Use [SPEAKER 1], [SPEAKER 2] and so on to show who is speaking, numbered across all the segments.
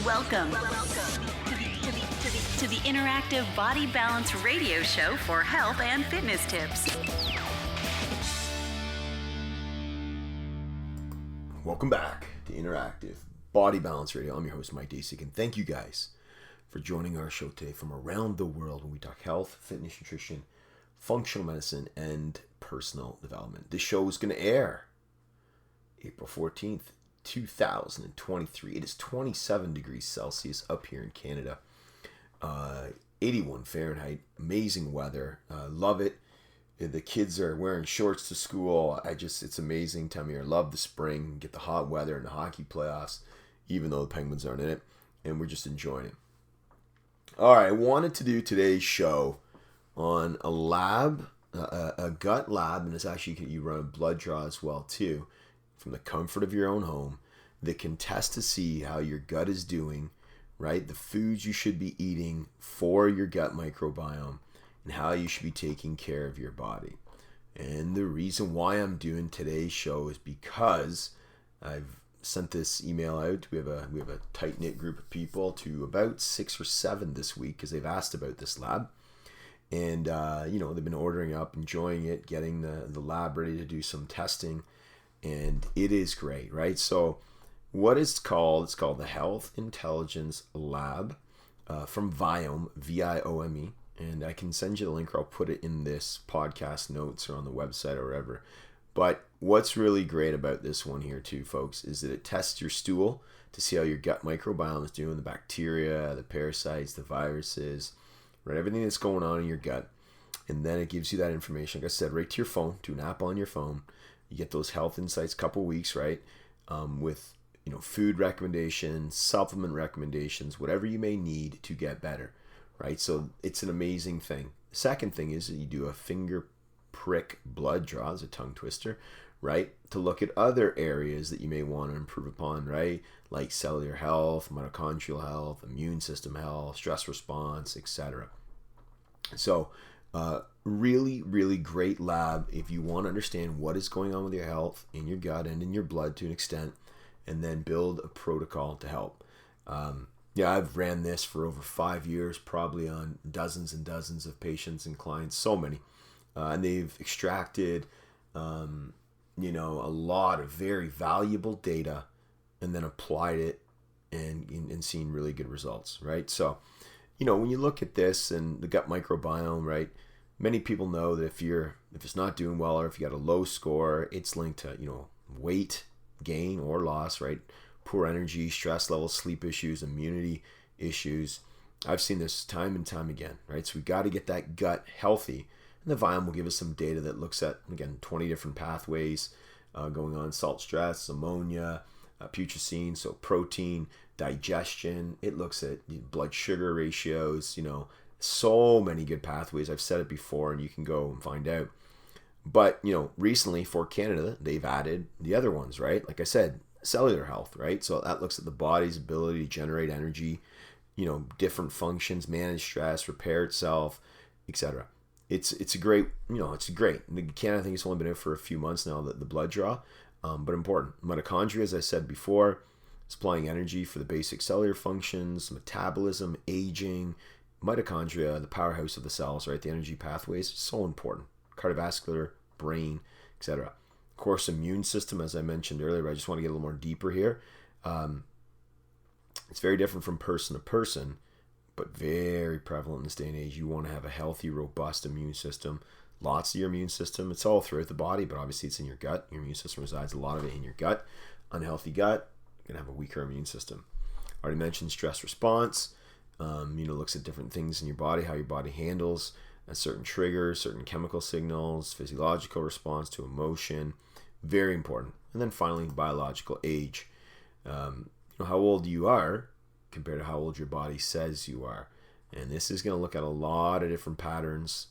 [SPEAKER 1] Welcome to the interactive Body Balance radio show for health and fitness tips.
[SPEAKER 2] Welcome back to Interactive Body Balance Radio. I'm your host, Mike Dasick, and thank you guys for joining our show today from around the world when we talk health, fitness, nutrition, functional medicine, and personal development. This show is going to air April 14th, 2023. It is 27 degrees Celsius up here in Canada. 81 Fahrenheit. Amazing weather. Love it. The kids are wearing shorts to school. It's amazing time of year. Love the spring. Get the hot weather and the hockey playoffs, even though the Penguins aren't in it. And we're just enjoying it. All right, I wanted to do today's show on a lab, a gut lab, and it's actually, you run a blood draw as well too, from the comfort of your own home, that can test to see how your gut is doing, right? The foods you should be eating for your gut microbiome and how you should be taking care of your body. And the reason why I'm doing today's show is because I've sent this email out. We have a tight-knit group of people, to about 6 or 7 this week, because they've asked about this lab. And, they've been ordering up, enjoying it, getting the lab ready to do some testing. And it is great, right? So what it's called the Health Intelligence Lab from Viome, Viome. And I can send you the link, or I'll put it in this podcast notes or on the website or wherever. But what's really great about this one here too, folks, is that it tests your stool to see how your gut microbiome is doing, the bacteria, the parasites, the viruses, right? Everything that's going on in your gut. And then it gives you that information, like I said, right to your phone, to an app on your phone. You get those health insights, couple weeks, right? With food recommendations, supplement recommendations, whatever you may need to get better, right? So it's an amazing thing. The second thing is that you do a finger prick blood draw, as a tongue twister, right? To look at other areas that you may want to improve upon, right? Like cellular health, mitochondrial health, immune system health, stress response, etc. So really, really great lab if you want to understand what is going on with your health in your gut and in your blood to an extent, and then build a protocol to help. I've ran this for over 5 years, probably on dozens and dozens of patients and clients, so many. And they've extracted, a lot of very valuable data and then applied it and seen really good results, right? So, when you look at this and the gut microbiome, right, many people know that if it's not doing well, or if you got a low score, it's linked to, weight gain or loss, right? Poor energy, stress levels, sleep issues, immunity issues. I've seen this time and time again, right? So we got to get that gut healthy. And the Viome will give us some data that looks at, again, 20 different pathways going on: salt stress, ammonia, putrescine, so protein, digestion. It looks at blood sugar ratios, so many good pathways. I've said it before, and you can go and find out. But, recently for Canada, they've added the other ones, right? Like I said, cellular health, right? So that looks at the body's ability to generate energy, different functions, manage stress, repair itself, etc. It's great. Canada, I think it's only been out for a few months now, the blood draw, but important. Mitochondria, as I said before, supplying energy for the basic cellular functions, metabolism, aging. Mitochondria, the powerhouse of the cells, right? The energy pathways, so important. Cardiovascular, brain, etc. Of course, immune system, as I mentioned earlier, but I just want to get a little more deeper here. It's very different from person to person, but very prevalent in this day and age. You want to have a healthy, robust immune system. Lots of your immune system, it's all throughout the body, but obviously it's in your gut. Your immune system resides, a lot of it in your gut. Unhealthy gut, you're going to have a weaker immune system. Already mentioned stress response. Looks at different things in your body, how your body handles certain triggers, certain chemical signals, physiological response to emotion. Very important. And then finally, biological age. How old you are compared to how old your body says you are. And this is going to look at a lot of different patterns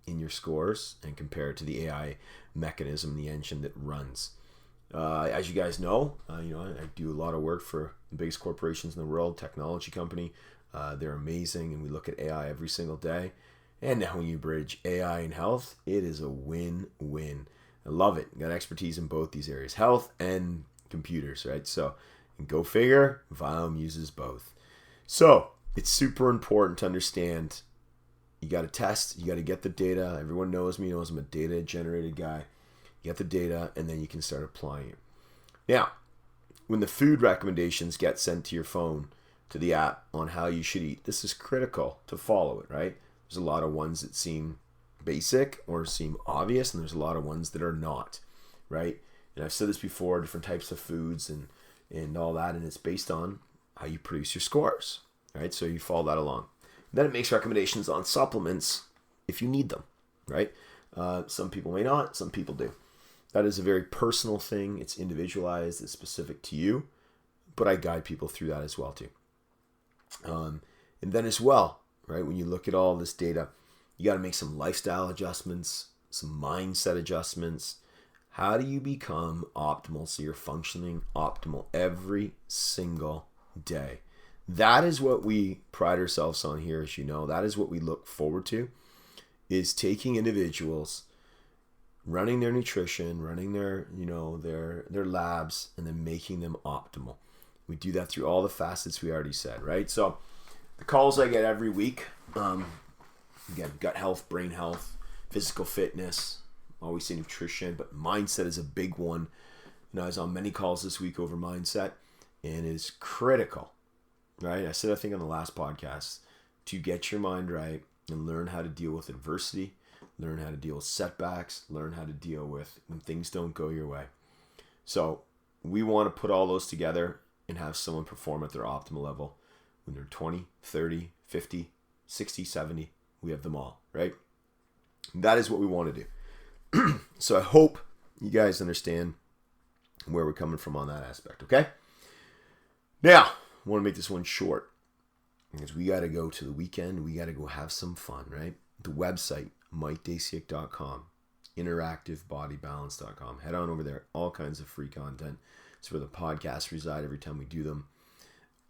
[SPEAKER 2] in your scores and compare it to the AI mechanism, the engine that runs. As you guys know, I do a lot of work for the biggest corporations in the world, technology company. They're amazing, and we look at AI every single day. And now when you bridge AI and health, it is a win-win. I love it. Got expertise in both these areas, health and computers, right? So And go figure, Viome uses both. So it's super important to understand. You got to test. You got to get the data. Everyone knows me, knows I'm a data-generated guy. You get the data, and then you can start applying it. Now, when the food recommendations get sent to your phone, to the app on how you should eat, this is critical to follow it, right? There's a lot of ones that seem basic or seem obvious, and there's a lot of ones that are not, right? And I've said this before, different types of foods and all that, and it's based on how you produce your scores, right? So you follow that along. Then it makes recommendations on supplements if you need them, right? Some people may not, some people do. That is a very personal thing. It's individualized, it's specific to you, but I guide people through that as well too. And then as well, right, when you look at all this data, you got to make some lifestyle adjustments, some mindset adjustments. How do you become optimal so you're functioning optimal every single day? That is what we pride ourselves on here, as you know. That is what we look forward to, is taking individuals, running their nutrition, running their, their labs, and then making them optimal. We do that through all the facets we already said, right? So the calls I get every week, again, gut health, brain health, physical fitness, always say nutrition, but mindset is a big one. I was on many calls this week over mindset, and it is critical, right? I said, I think on the last podcast, to get your mind right and learn how to deal with adversity, learn how to deal with setbacks, learn how to deal with when things don't go your way. So we want to put all those together and have someone perform at their optimal level when they're 20, 30, 50, 60, 70. We have them all, right? That is what we want to do. So I hope you guys understand where we're coming from on that aspect, okay? Now, I want to make this one short because we got to go to the weekend. We got to go have some fun, right? The website, MikeDasiak.com, interactivebodybalance.com. Head on over there. All kinds of free content. It's where the podcasts reside every time we do them.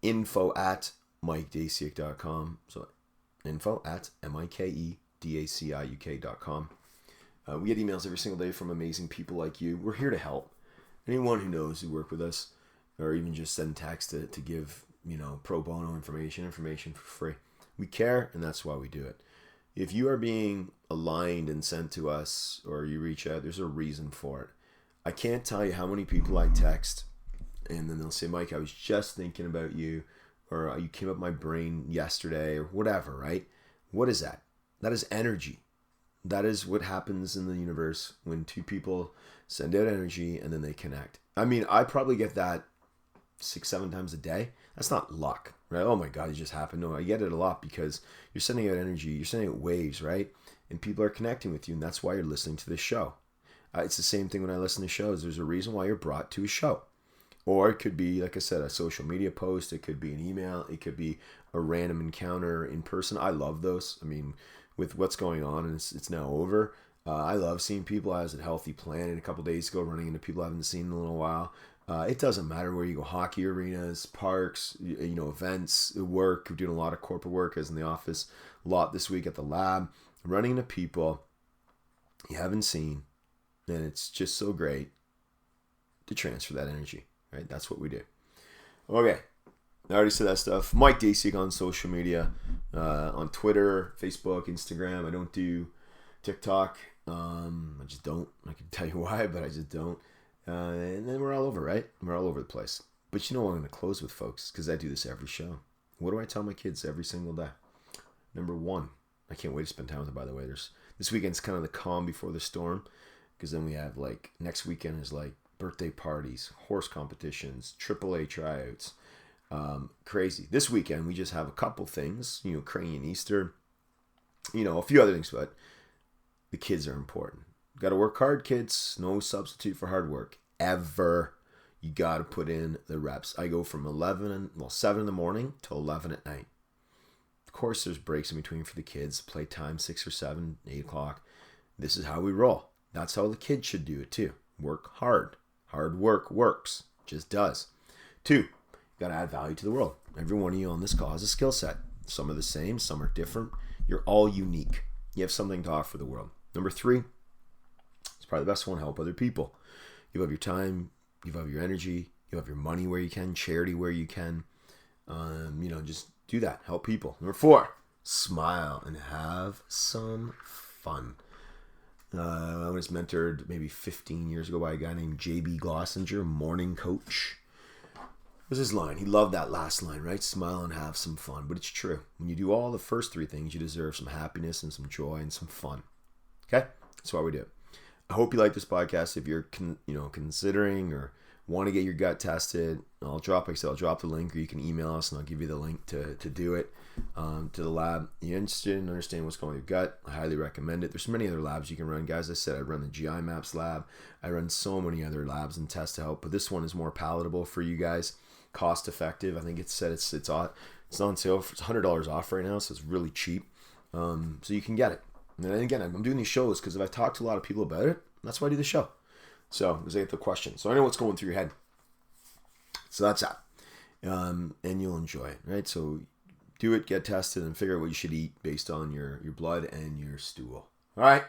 [SPEAKER 2] info@MikeDasiak.com. So info@MikeDasiak.com. We get emails every single day from amazing people like you. We're here to help. Anyone who knows who work with us, or even just send text to give, pro bono information for free. We care, and that's why we do it. If you are being aligned and sent to us, or you reach out, there's a reason for it. I can't tell you how many people I text, and then they'll say, Mike, I was just thinking about you, or you came up my brain yesterday, or whatever, right? What is that? That is energy. That is what happens in the universe when two people send out energy and then they connect. I mean, I probably get that 6-7 times a day. That's not luck, right? Oh my God, it just happened. No, I get it a lot because you're sending out energy, you're sending out waves, right? And people are connecting with you, and that's why you're listening to this show. It's the same thing when I listen to shows. There's a reason why you're brought to a show. Or it could be, like I said, a social media post. It could be an email. It could be a random encounter in person. I love those. I mean, with what's going on, and it's now over, I love seeing people. I was at Healthy Planet a couple days ago, running into people I haven't seen in a little while. It doesn't matter where you go, hockey arenas, parks, events, work. We're doing a lot of corporate work, as in the office, a lot this week at the lab, running into people you haven't seen, and it's just so great to transfer that energy, right? That's what we do. Okay, I already said that stuff. Mike Dasiak on social media, on Twitter, Facebook, Instagram. I don't do TikTok. I just don't. I can tell you why, but I just don't. And then we're all over, right? We're all over the place. But I'm going to close with, folks, because I do this every show. What do I tell my kids every single day? Number one, I can't wait to spend time with them, by the way. This weekend's kind of the calm before the storm, because then we have, next weekend is, birthday parties, horse competitions, AAA tryouts. Crazy. This weekend, we just have a couple things, Ukrainian Easter, a few other things, but the kids are important. Got to work hard, kids. No substitute for hard work. Ever. You got to put in the reps. I go from 7 in the morning to 11 at night. Of course, there's breaks in between for the kids. Playtime, 6 or 7, 8 o'clock. This is how we roll. That's how the kids should do it too. Work hard. Hard work works. Just does. 2, you got to add value to the world. Every one of you on this call has a skill set. Some are the same. Some are different. You're all unique. You have something to offer the world. Number 3, probably the best one, help other people. Give up your time, give up your energy, You have your money where you can, charity where you can. Just do that. Help people. Number 4, smile and have some fun. I was mentored maybe 15 years ago by a guy named J.B. Glossinger, morning coach. What was his line? He loved that last line, right? Smile and have some fun. But it's true. When you do all the first 3 things, you deserve some happiness and some joy and some fun. Okay? That's why we do it. I hope you like this podcast. If you're considering or want to get your gut tested, I'll drop the link, or you can email us and I'll give you the link to do it, to the lab. You're interested in understanding what's going on with your gut, I highly recommend it. There's many other labs you can run. Guys, I said I run the GI Maps lab. I run so many other labs and tests to help, but this one is more palatable for you guys, cost effective. I think it's on sale. It's $100 off right now, so it's really cheap. So you can get it. And again, I'm doing these shows because if I talk to a lot of people about it, that's why I do the show. So, because I get the question. So I know what's going through your head. So that's that. And you'll enjoy it, right? So do it, get tested, and figure out what you should eat based on your blood and your stool. All right?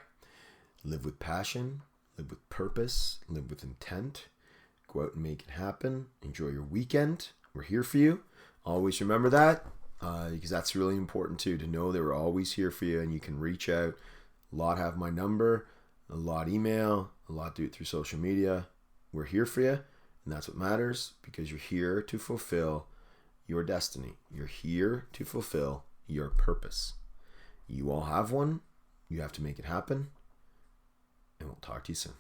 [SPEAKER 2] Live with passion, live with purpose, live with intent. Go out and make it happen. Enjoy your weekend. We're here for you. Always remember that, because that's really important too, to know that we're always here for you and you can reach out. A lot have my number, a lot email, a lot do it through social media. We're here for you, and that's what matters, because you're here to fulfill your destiny. You're here to fulfill your purpose. You all have one. You have to make it happen, and we'll talk to you soon.